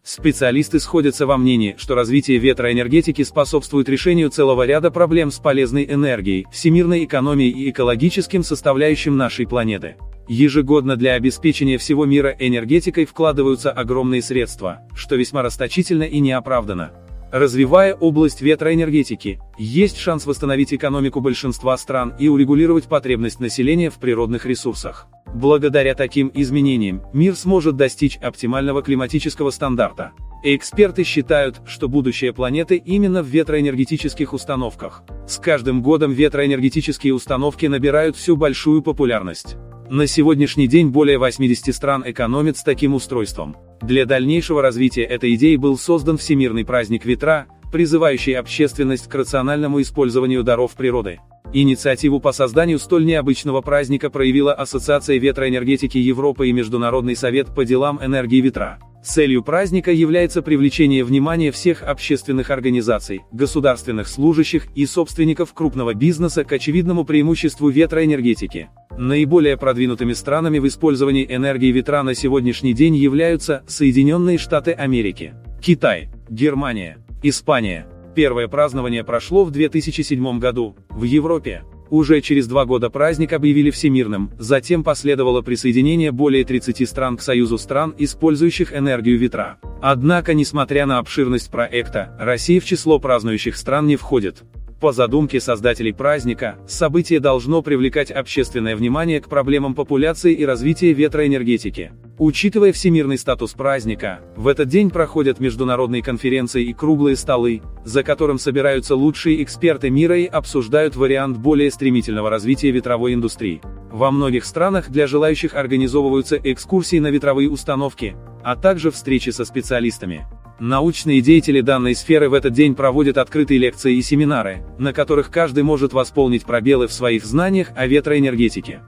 Специалисты сходятся во мнении, что развитие ветроэнергетики способствует решению целого ряда проблем с полезной энергией, всемирной экономией и экологическим составляющим нашей планеты. Ежегодно для обеспечения всего мира энергетикой вкладываются огромные средства, что весьма расточительно и неоправданно. Развивая область ветроэнергетики, есть шанс восстановить экономику большинства стран и урегулировать потребность населения в природных ресурсах. Благодаря таким изменениям, мир сможет достичь оптимального климатического стандарта. Эксперты считают, что будущее планеты именно в ветроэнергетических установках. С каждым годом ветроэнергетические установки набирают все большую популярность. На сегодняшний день более 80 стран экономят с таким устройством. Для дальнейшего развития этой идеи был создан Всемирный праздник ветра, призывающий общественность к рациональному использованию даров природы. Инициативу по созданию столь необычного праздника проявила Ассоциация ветроэнергетики Европы и Международный совет по делам энергии ветра. Целью праздника является привлечение внимания всех общественных организаций, государственных служащих и собственников крупного бизнеса к очевидному преимуществу ветроэнергетики. Наиболее продвинутыми странами в использовании энергии ветра на сегодняшний день являются Соединенные Штаты Америки, Китай, Германия, Испания. Первое празднование прошло в 2007 году. В Европе уже через 2 года праздник объявили всемирным, затем последовало присоединение более 30 стран к союзу стран, использующих энергию ветра. Однако, несмотря на обширность проекта, Россия в число празднующих стран не входит. По задумке создателей праздника, событие должно привлекать общественное внимание к проблемам популяции и развития ветроэнергетики. Учитывая всемирный статус праздника, в этот день проходят международные конференции и круглые столы, за которым собираются лучшие эксперты мира и обсуждают вариант более стремительного развития ветровой индустрии. Во многих странах для желающих организовываются экскурсии на ветровые установки, а также встречи со специалистами. Научные деятели данной сферы в этот день проводят открытые лекции и семинары, на которых каждый может восполнить пробелы в своих знаниях о ветроэнергетике.